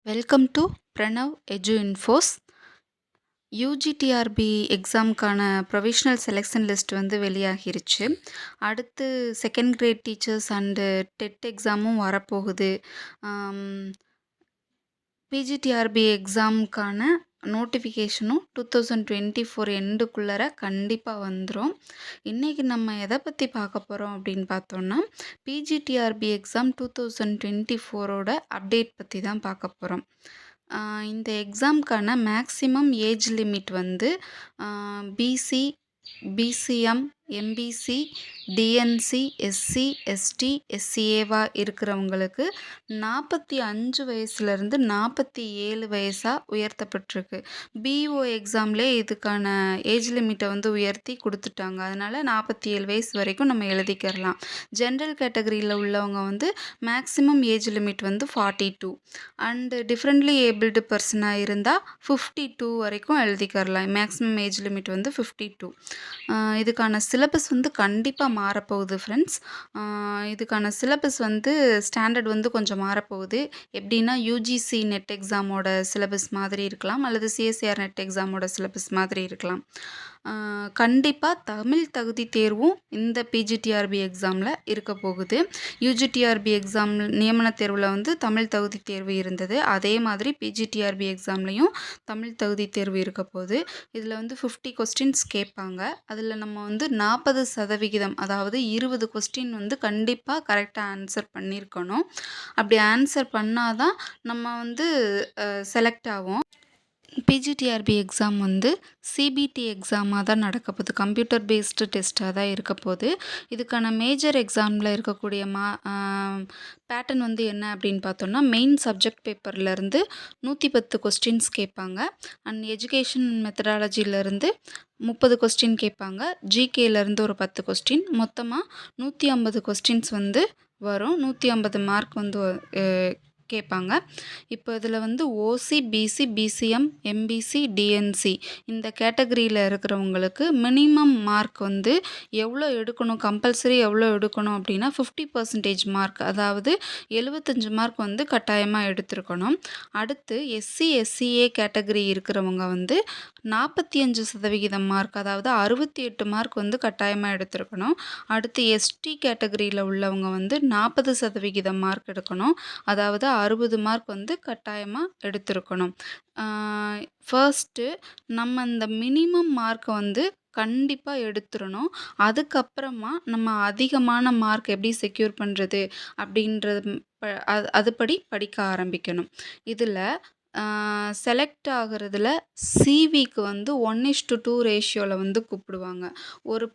Welcome to Pranav edu infos. UGTRB எக்ஸாமுக்கான provisional selection list வந்து வெளியாகிருச்சு. அடுத்து second grade teachers and TET எக்ஸாமும் வரப்போகுது. பிஜிடிஆர்பி எக்ஸாமுக்கான நோட்டிஃபிகேஷனும் 2024 எண்டுக்குள்ளே கண்டிப்பாக வந்துடும். இன்றைக்கி நம்ம எதை பற்றி பார்க்க போகிறோம் அப்படின்னு பார்த்தோன்னா, பிஜிடிஆர்பி எக்ஸாம் 2024 அப்டேட் பற்றி தான் பார்க்க போகிறோம். இந்த எக்ஸாமுக்கான மேக்ஸிமம் ஏஜ் லிமிட் வந்து BC, BCM, MBC, DNC, SC, ST, எஸ்சிஏவா இருக்கிறவங்களுக்கு 45 வயசுலேருந்து 47 வயசாக உயர்த்தப்பட்டிருக்கு. பிஓ எக்ஸாம்லே இதுக்கான ஏஜ் லிமிட்டை வந்து உயர்த்தி கொடுத்துட்டாங்க. அதனால் 47 வயசு வரைக்கும் நம்ம எழுதிக்கிறலாம். ஜென்ரல் கேட்டகரியில் உள்ளவங்க வந்து மேக்ஸிமம் ஏஜ் லிமிட் வந்து 42 அண்டு டிஃப்ரெண்ட்லி ஏபிள்டு பர்சனாக இருந்தால் 52 வரைக்கும் எழுதிக்கிறலாம். மேக்ஸிமம் ஏஜ் லிமிட் வந்து 52. இதுக்கான சிலபஸ் வந்து கண்டிப்பாக மாறப்போகுது ஃப்ரெண்ட்ஸ். இதுக்கான சிலபஸ் வந்து ஸ்டாண்டர்ட் வந்து கொஞ்சம் மாறப்போகுது. எப்படின்னா யூஜிசி நெட் எக்ஸாமோட சிலபஸ் மாதிரி இருக்கலாம், அல்லது சிஎஸ்சிஆர் நெட் எக்ஸாமோட சிலபஸ் மாதிரி இருக்கலாம். கண்டிப்பாக தமிழ் தகுதி தேர்வும் இந்த பிஜிடிஆர்பி எக்ஸாமில் இருக்க போகுது. யூஜிடிஆர்பி எக்ஸாம் நியமன தேர்வில் வந்து தமிழ் தகுதி தேர்வு இருந்தது. அதே மாதிரி பிஜிடிஆர்பி எக்ஸாம்லேயும் தமிழ் தகுதி தேர்வு இருக்க போகுது. இதில் வந்து 50 கொஸ்டின்ஸ் கேட்பாங்க. அதில் நம்ம வந்து 40%, அதாவது 20 கொஸ்டின் வந்து கண்டிப்பாக கரெக்டாக ஆன்சர் பண்ணியிருக்கணும். அப்படி ஆன்சர் பண்ணால் தான் நம்ம வந்து செலக்ட் ஆகும். பிஜிடிஆர்பி எக்ஸாம் வந்து சிபிடி எக்ஸாமாக தான் நடக்க போகுது. கம்ப்யூட்டர் பேஸ்டு டெஸ்ட்டாக தான் இருக்க போகுது. இதுக்கான மேஜர் எக்ஸாமில் இருக்கக்கூடிய பேட்டர்ன் வந்து என்ன அப்படின்னு பார்த்தோன்னா, மெயின் சப்ஜெக்ட் பேப்பர்லேருந்து 110 கொஸ்டின்ஸ் கேட்பாங்க. அண்ட் எஜுகேஷன் மெத்தடாலஜிலேருந்து 30 கொஸ்டின் கேட்பாங்க. ஜிகேலேருந்து ஒரு 10 கொஸ்டின், மொத்தமாக 150 கொஸ்டின்ஸ் வந்து வரும். 150 மார்க் வந்து கேட்பாங்க. இப்போ இதில் வந்து ஓசி, பிசி, பிசிஎம், எம்பிசி, டிஎன்சி இந்த கேட்டகரியில் இருக்கிறவங்களுக்கு மினிமம் மார்க் வந்து எவ்வளோ எடுக்கணும், கம்பல்சரி எவ்வளோ எடுக்கணும் அப்படின்னா 50% மார்க், அதாவது 75 மார்க் வந்து கட்டாயமாக எடுத்திருக்கணும். அடுத்து எஸ்சி, எஸ்சிஏ கேட்டகரி இருக்கிறவங்க வந்து 45% மார்க், அதாவது 68 மார்க் வந்து கட்டாயமாக எடுத்திருக்கணும். அடுத்து எஸ்டி கேட்டகரியில் உள்ளவங்க வந்து 40% மார்க் எடுக்கணும், அதாவது 60 மார்க் வந்து கட்டாயமாக எடுத்திருக்கணும். ஃபர்ஸ்ட்டு நம்ம இந்த மினிமம் மார்க்கை வந்து கண்டிப்பாக எடுத்துடணும். அதுக்கப்புறமா நம்ம அதிகமான மார்க் எப்படி செக்யூர் பண்ணுறது அப்படின்றது அதுபடி படிக்க ஆரம்பிக்கணும். இதில் செலக்ட் ஆகிறதுல சிவிக்கு வந்து 1:2 ரேஷியோவில் வந்து கூப்பிடுவாங்க. ஒரு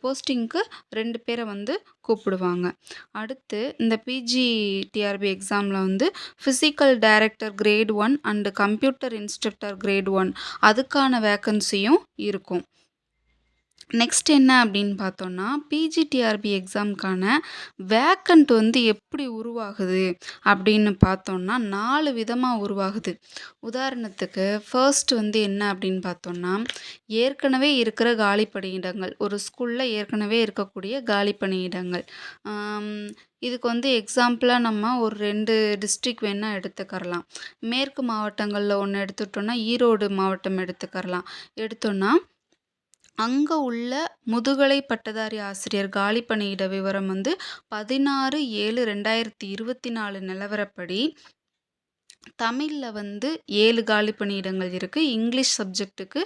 போஸ்டிங்க்கு 2 பேரை வந்து கூப்பிடுவாங்க. அடுத்து இந்த பிஜிடிஆர்பி எக்ஸாமில் வந்து physical director great 1 and computer instructor great 1 அதுக்கான வேக்கன்சியும் இருக்கும். நெக்ஸ்ட் என்ன அப்படின்னு பார்த்தோன்னா, பிஜிடிஆர்பி எக்ஸாமுக்கான வேக்கண்ட் வந்து எப்படி உருவாகுது அப்படின்னு பார்த்தோன்னா 4 விதமாக உருவாகுது. உதாரணத்துக்கு ஃபர்ஸ்ட் வந்து என்ன அப்படின்னு பார்த்தோன்னா, ஏற்கனவே இருக்கிற காலி பணியிடங்கள், ஒரு ஸ்கூலில் ஏற்கனவே இருக்கக்கூடிய காலி பணியிடங்கள். இதுக்கு வந்து எக்ஸாம்பிளாக நம்ம ஒரு 2 டிஸ்ட்ரிக்ட் வேணால் எடுத்துக்கரலாம். மேற்கு மாவட்டங்களில் ஒன்று எடுத்துட்டோன்னா ஈரோடு மாவட்டம் எடுத்தோன்னா அங்கே உள்ள முதுகலை பட்டதாரி ஆசிரியர் காலி பணியிட விவரம் வந்து 16/7/2024 நிலவரப்படி தமிழில் வந்து 7 காலி பணியிடங்கள் இருக்குது. இங்கிலீஷ் சப்ஜெக்ட்டுக்கு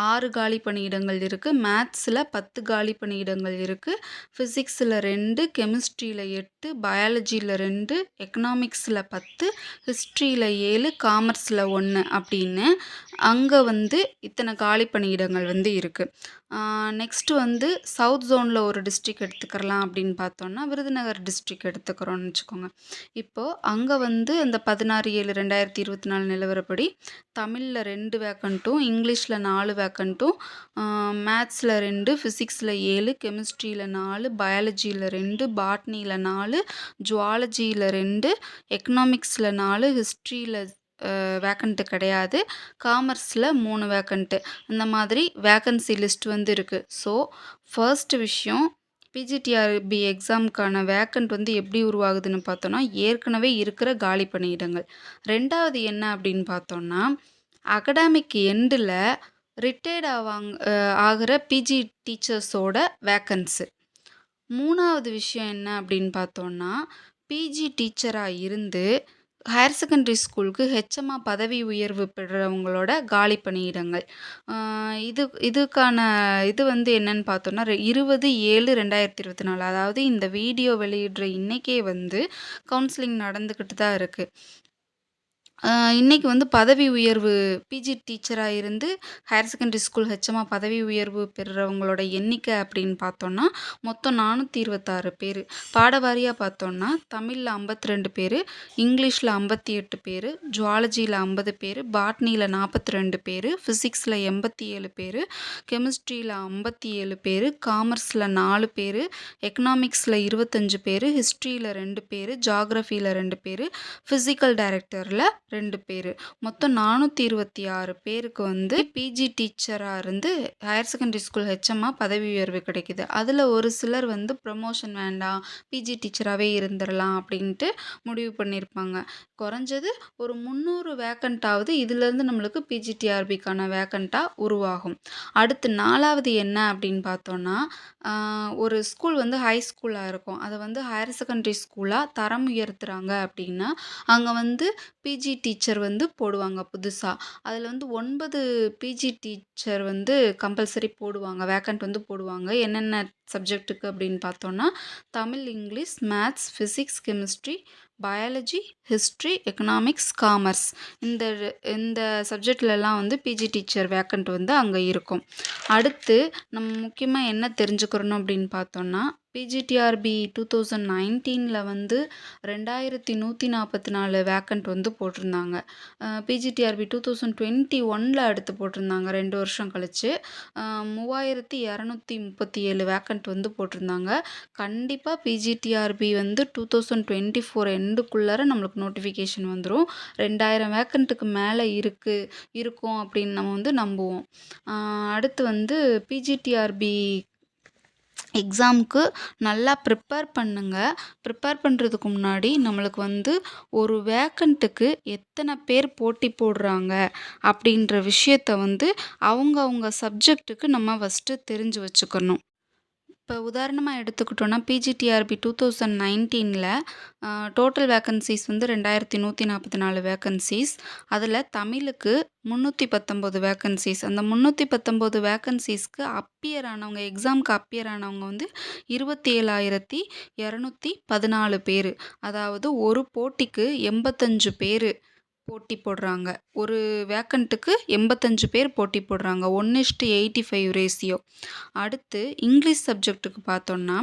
6 காலி பணியிடங்கள் இருக்குது. மேத்ஸில் 10 காலி பணியிடங்கள் இருக்குது. ஃபிசிக்ஸில் 2, கெமிஸ்ட்ரியில் 8, பயாலஜியில் 2, எக்கனாமிக்ஸில் 10, ஹிஸ்ட்ரியில் 7, காமர்ஸில் 1 அப்படின்னு அங்கே வந்து இத்தனை காலி பணியிடங்கள் வந்து இருக்குது. நெக்ஸ்ட்டு வந்து சவுத் ஜோனில் ஒரு டிஸ்ட்ரிக்ட் எடுத்துக்கிறலாம் அப்படின்னு பார்த்தோன்னா, விருதுநகர் டிஸ்ட்ரிக்ட் எடுத்துக்கிறோன்னு வச்சுக்கோங்க. இப்போது அங்கே வந்து அந்த 16/7/2024 நிலவரப்படி தமிழில் 2 வேக்கண்ட்டும், இங்கிலீஷில் 4 வேக்கண்ட்டும், மேத்ஸில் 2, ஃபிசிக்ஸில் 7, கெமிஸ்ட்ரியில் 4, பயாலஜியில் 2, பாட்னியில் 4, ஜுவாலஜியில் 2, எக்கனாமிக்ஸில் 4, ஹிஸ்ட்ரியில் வேக்கண்ட்டு கிடையாது, காமர்ஸில் 3 வேக்கண்ட்டு, இந்த மாதிரி வேக்கன்சி லிஸ்ட் வந்து இருக்குது. ஸோ ஃபர்ஸ்ட் விஷயம், பிஜிடிஆர்பி எக்ஸாமுக்கான வேக்கண்ட் வந்து எப்படி உருவாகுதுன்னு பார்த்தோன்னா, ஏற்கனவே இருக்கிற காலி பணியிடங்கள். 2வது என்ன அப்படின்னு பார்த்தோன்னா, அகடாமிக் எண்டில ரிட்டயர்ட் ஆகுற பிஜி டீச்சர்ஸோட வேக்கன்ஸு. 3வது விஷயம் என்ன அப்படின்னு பார்த்தோன்னா, பிஜி டீச்சரா இருந்து ஹையர் செகண்டரி ஸ்கூலுக்கு ஹெச்எம்மா பதவி உயர்வு பெறுறவங்களோட காலி பணியிடங்கள். இதுக்கான இது வந்து என்னன்னு பார்த்தோன்னா, 20/7/2024 அதாவது இந்த வீடியோ வெளியிடுற இன்னைக்கே வந்து கவுன்சிலிங் நடந்துக்கிட்டு தான் இருக்கு. இன்னைக்கு வந்து பதவி உயர்வு பிஜி டீச்சரா இருந்து ஹையர் செகண்டரி ஸ்கூல் ஹெச்எம்மா பதவி உயர்வு பெறுறவங்களோட எண்ணிக்கை அப்படின்னு பார்த்தோன்னா, மொத்தம் 426 பேர். பாடவாரியாக பார்த்தோன்னா, தமிழில் 52 பேர், இங்கிலீஷில் 58 பேர், ஜுவாலஜியில் 50 பேர், பாட்னியில் 42 பேர், ஃபிசிக்ஸில் 87 பேர், கெமிஸ்ட்ரியில் 57 பேர், காமர்ஸில் 4 பேர், எக்கனாமிக்ஸில் 25 பேர், ஹிஸ்ட்ரியில் 2 பேர், ஜாகிரஃபியில் 2 பேர், ஃபிசிக்கல் டைரக்டரில் 2 பேர். மொத்தம் 426 பேருக்கு வந்து பிஜி டீச்சராக இருந்து ஹையர் செகண்டரி ஸ்கூல் ஹெச்எம்மா பதவி உயர்வு கிடைக்குது. அதில் ஒரு சிலர் வந்து ப்ரமோஷன் வேண்டாம், பிஜி டீச்சராகவே இருந்துடலாம் அப்படின்ட்டு முடிவு பண்ணியிருப்பாங்க. குறைஞ்சது ஒரு 300 வேக்கண்ட்டாவது இதிலேருந்து நம்மளுக்கு பிஜிடிஆர்பிக்கான வேக்கண்ட்டாக உருவாகும். அடுத்து 4வது என்ன அப்படின்னு பார்த்தோன்னா, ஒரு ஸ்கூல் வந்து ஹை ஸ்கூலாக இருக்கும். அதை வந்து ஹையர் செகண்டரி ஸ்கூலாக தரம் உயர்த்துறாங்க அப்படின்னா, அங்கே வந்து பிஜி டீச்சர் வந்து போடுவாங்க புதுசா. அதில் வந்து 9 பிஜி டீச்சர் வந்து கம்பல்சரி போடுவாங்க. வேக்கண்ட் வந்து போடுவாங்க. என்னென்ன சப்ஜெக்ட்டுக்கு அப்படின்னு பார்த்தோன்னா, Tamil, English, maths, physics, chemistry, biology, history, economics, commerce இந்த இந்த சப்ஜெக்ட்லலாம் வந்து பிஜி டீச்சர் வேக்கண்ட் வந்து அங்கே இருக்கும். அடுத்து நம்ம முக்கியமாக என்ன தெரிஞ்சுக்கிறணும் அப்படின்னு பார்த்தோன்னா, பிஜிடிஆர்பி 2019ல் வந்து 2144 வேக்கண்ட் வந்து போட்டிருந்தாங்க. பிஜிடிஆர்பி 2021ல் அடுத்து போட்டிருந்தாங்க 2 வருஷம் கழிச்சு. 3237 வேக்கண்ட் வந்து போட்டிருந்தாங்க. கண்டிப்பாக பிஜிடிஆர்பி வந்து 2024 எண்டுக்குள்ளார நம்மளுக்கு நோட்டிஃபிகேஷன் வந்துடும். 2000 வேக்கண்ட்டுக்கு மேலே இருக்கும் அப்படின்னு நம்ம வந்து நம்புவோம். அடுத்து வந்து பிஜிடிஆர்பி எக்ஸாமுக்கு நல்லா ப்ரிப்பேர் பண்ணுங்க. ப்ரிப்பேர் பண்ணுறதுக்கு முன்னாடி நம்மளுக்கு வந்து ஒரு வேக்கண்ட்டுக்கு எத்தனை பேர் போட்டி போடுறாங்க அப்படின்ற விஷயத்த வந்து அவங்க சப்ஜெக்ட்டுக்கு நம்ம ஃபஸ்ட்டு தெரிஞ்சு வச்சுக்கணும். இப்போ உதாரணமாக எடுத்துக்கிட்டோன்னா, பிஜிடிஆர்பி 2019ல் டோட்டல் வேக்கன்சிஸ் வந்து 2144 வேக்கன்சிஸ். அதில் தமிழுக்கு 319 வேக்கன்சிஸ். அந்த 319 வேக்கன்சிஸ்க்கு அப்பியர் ஆனவங்க, எக்ஸாமுக்கு அப்பியர் ஆனவங்க வந்து 27,214 பேர். அதாவது ஒரு போட்டிக்கு 85 பேர் போட்டி போடுறாங்க. ஒரு வேக்கண்ட்டுக்கு 85 பேர் போட்டி போடுறாங்க. 1:85 ரேஷியோ. அடுத்து இங்கிலீஷ் சப்ஜெக்ட்டுக்கு பார்த்தோன்னா,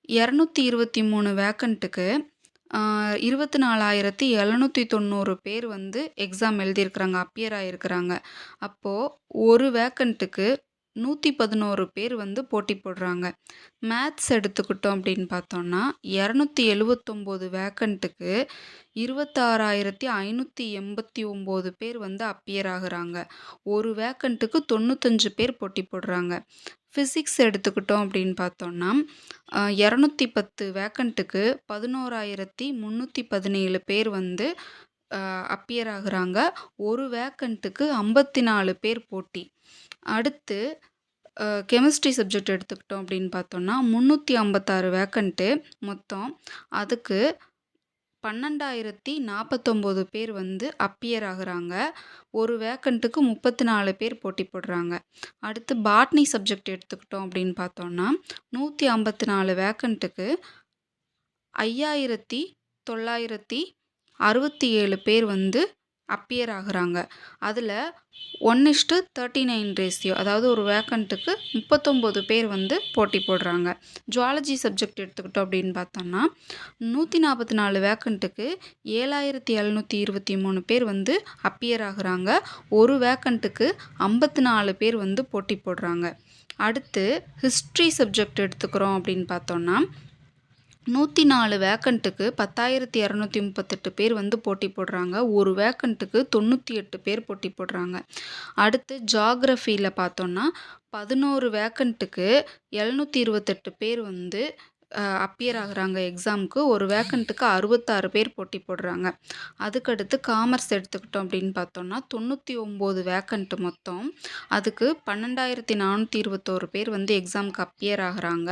223 வேக்கண்ட்டுக்கு 24,790 பேர் வந்து எக்ஸாம் எழுதியிருக்கிறாங்க, அப்பியர் ஆகியிருக்கிறாங்க. அப்போது ஒரு வேக்கண்ட்டுக்கு 111 பேர் வந்து போட்டி போடுறாங்க. மேத்ஸ் எடுத்துக்கிட்டோம் அப்படின்னு பார்த்தோன்னா, 279 வேக்கண்ட்டுக்கு 26,589 பேர் வந்து அப்பியர் ஆகுறாங்க. ஒரு வேக்கண்ட்டுக்கு 95 பேர் போட்டி போடுறாங்க. ஃபிசிக்ஸ் எடுத்துக்கிட்டோம் அப்படின்னு பார்த்தோன்னா, 210 வேக்கண்ட்டுக்கு 11,317 பேர் வந்து அப்பியர் ஆகுறாங்க. ஒரு வேக்கண்ட்டுக்கு 54 பேர் போட்டி. அடுத்து கெமிஸ்ட்ரி சப்ஜெக்ட் எடுத்துக்கிட்டோம் அப்படின்னு பார்த்தோன்னா, 356 வேக்கண்ட்டு மொத்தம். அதுக்கு 12,049 பேர் வந்து அப்பியர் ஆகுறாங்க. ஒரு வேக்கண்ட்டுக்கு 34 பேர் போட்டி போடுறாங்க. அடுத்து பாட்னி சப்ஜெக்ட் எடுத்துக்கிட்டோம் அப்படின்னு பார்த்தோன்னா, 154 வேக்கண்ட்டுக்கு 5,967 பேர் வந்து அப்பியர் ஆகுறாங்க. அதில் 1:39 ரேஷியோ, அதாவது ஒரு வேக்கண்ட்டுக்கு 39 பேர் வந்து போட்டி போடுறாங்க. ஜுவாலஜி சப்ஜெக்ட் எடுத்துக்கிட்டோம் அப்படின்னு பார்த்தோன்னா, 144 வேக்கண்ட்டுக்கு 7,723 பேர் வந்து அப்பியர் ஆகுறாங்க. ஒரு வேக்கண்ட்டுக்கு 54 பேர் வந்து போட்டி போடுறாங்க. அடுத்து ஹிஸ்ட்ரி சப்ஜெக்ட் எடுத்துக்கிறோம் அப்படின்னு பார்த்தோன்னா, 104 வேக்கண்ட்டுக்கு 10,238 பேர் வந்து போட்டி போடுறாங்க. ஒரு வேக்கண்ட்டுக்கு 98 பேர் போட்டி போடுறாங்க. அடுத்து ஜாகிரஃபியில் பார்த்தோன்னா, 11 வேக்கன்ட்டுக்கு 728 பேர் வந்து அப்பியர் ஆகுறாங்க எக்ஸாமுக்கு. ஒரு வேக்கன்ட்டுக்கு 66 பேர் போட்டி போடுறாங்க. அதுக்கடுத்து காமர்ஸ் எடுத்துக்கிட்டோம் அப்படின்னு பார்த்தோம்னா 99 வேக்கன்ட் மொத்தம். அதுக்கு 12,421 பேர் வந்து எக்ஸாமுக்கு அப்பியர் ஆகுறாங்க.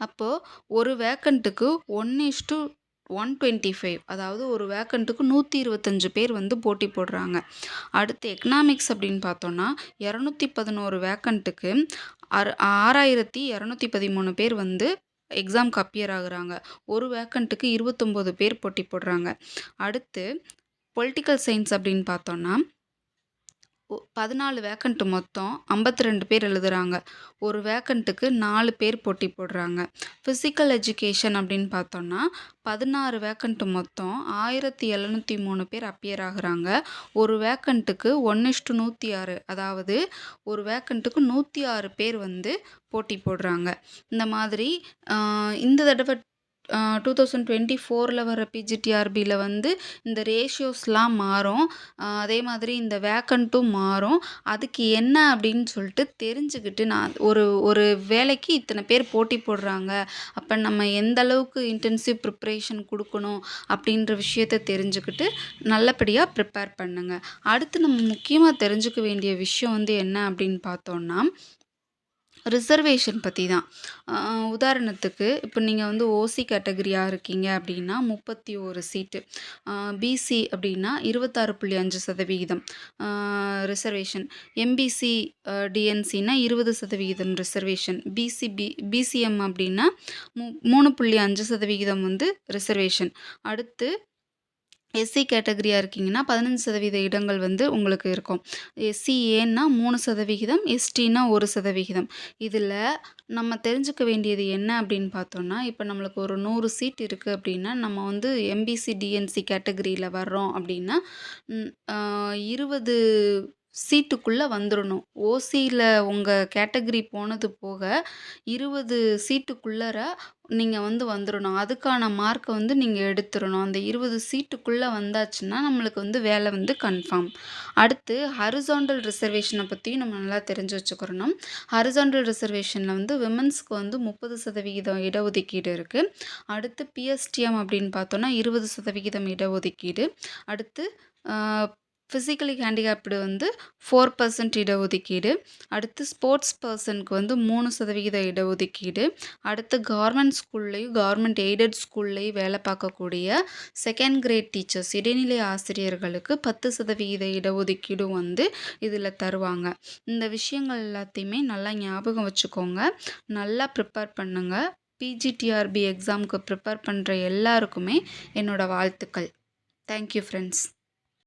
அப்போது ஒரு வேக்கன்ட்டுக்கு 1:125, அதாவது ஒரு வேக்கன்ட்டுக்கு 125 பேர் வந்து போட்டி போடுறாங்க. அடுத்து எக்கனாமிக்ஸ் அப்படின்னு பார்த்தோன்னா 211 வேக்கன்ட்டுக்கு 6,213 பேர் வந்து எக்ஸாமுக்கு அப்பியர் ஆகுறாங்க. ஒரு வேக்கன்ட்டுக்கு 29 பேர் போட்டி போடுறாங்க. அடுத்து பொலிட்டிக்கல் சயின்ஸ் அப்படின்னு பார்த்தோன்னா 14 வேக்கன்ட் மொத்தம் 52 பேர் எழுதுறாங்க. ஒரு வேக்கன்ட்டுக்கு 4 பேர் போட்டி போடுறாங்க. ஃபிசிக்கல் எஜுகேஷன் அப்படின்னு பார்த்தோன்னா 16 வேக்கன்ட் மொத்தம் 1,703 பேர் அப்பியர் ஆகுறாங்க. ஒரு வேக்கன்ட்டுக்கு 1:106, அதாவது ஒரு வேக்கன்ட்டுக்கு 106 பேர் வந்து போட்டி போடுறாங்க. இந்த மாதிரி இந்த தடவை 2024ல் வர பிஜிடிஆர்பியில் வந்து இந்த ரேஷியோஸ்லாம் மாறும். அதே மாதிரி இந்த வேக்கன்ட்டும் மாறும். அதுக்கு என்ன அப்படின்னு சொல்லிட்டு தெரிஞ்சுக்கிட்டு நான் ஒரு வேலைக்கு இத்தனை பேர் போட்டி போடுறாங்க, அப்போ நம்ம எந்த அளவுக்கு இன்டென்சிவ் ப்ரிப்ரேஷன் கொடுக்கணும் அப்படின்ற விஷயத்த தெரிஞ்சுக்கிட்டு நல்லபடியாக ப்ரிப்பேர் பண்ணுங்க. அடுத்து நம்ம முக்கியமாக தெரிஞ்சுக்க வேண்டிய விஷயம் வந்து என்ன அப்படின்னு பார்த்தோன்னா ரிசர்வேஷன் பற்றி தான். உதாரணத்துக்கு இப்போ நீங்கள் வந்து ஓசி கேட்டகரியாக இருக்கீங்க அப்படின்னா 31 சீட்டு, பிசி அப்படின்னா 26.5% ரிசர்வேஷன், எம்பிசி டிஎன்சின்னா 20% ரிசர்வேஷன், பிசிஎம் அப்படின்னா 3.5% வந்து ரிசர்வேஷன். அடுத்து எஸ்சி கேட்டகரியாக இருக்கீங்கன்னா 15% இடங்கள் வந்து உங்களுக்கு இருக்கும். எஸ்சிஏன்னா 3%, எஸ்டின்னா 1%. இதில் நம்ம தெரிஞ்சுக்க வேண்டியது என்ன அப்படின்னு பார்த்தோன்னா, இப்போ நம்மளுக்கு ஒரு 100 சீட் இருக்குது அப்படின்னா நம்ம வந்து எம்பிசி டிஎன்சி கேட்டகரியில் வர்றோம் அப்படின்னா 20 சீட்டுக்குள்ளே வந்துடணும். ஓசியில் உங்கள் கேட்டகரி போனது போக 20 சீட்டுக்குள்ளர நீங்கள் வந்து வந்துடணும். அதுக்கான மார்க்கை வந்து நீங்கள் எடுத்துடணும். அந்த 20 சீட்டுக்குள்ளே வந்தாச்சுன்னா நம்மளுக்கு வந்து வேலை வந்து கன்ஃபார்ம். அடுத்து ஹரிசாண்டல் ரிசர்வேஷனை பற்றியும் நம்ம நல்லா தெரிஞ்சு வச்சுக்கிறணும். ஹரிசாண்டல் ரிசர்வேஷனில் வந்து விமன்ஸ்க்கு வந்து 30% இடஒதுக்கீடு இருக்குது. அடுத்து பிஎஸ்டிஎம் அப்படின்னு பார்த்தோன்னா 20% இடஒதுக்கீடு. அடுத்து ஃபிசிக்கலி ஹேண்டிகேப்டு வந்து 4% இடஒதுக்கீடு. அடுத்து ஸ்போர்ட்ஸ் பர்சனுக்கு வந்து 3% இடஒதுக்கீடு. அடுத்து கவர்மெண்ட் ஸ்கூல்லையும் கவர்மெண்ட் எய்டட் ஸ்கூல்லையும் வேலை பார்க்கக்கூடிய செகண்ட் கிரேட் டீச்சர்ஸ், இடைநிலை ஆசிரியர்களுக்கு 10% இடஒதுக்கீடும் வந்து இதில் தருவாங்க. இந்த விஷயங்கள் எல்லாத்தையுமே நல்லா ஞாபகம் வச்சுக்கோங்க. நல்லா ப்ரிப்பேர் பண்ணுங்கள். பிஜிடிஆர்பி எக்ஸாமுக்கு ப்ரிப்பேர் பண்ணுற எல்லாருக்குமே என்னோடய வாழ்த்துக்கள். Thank you friends.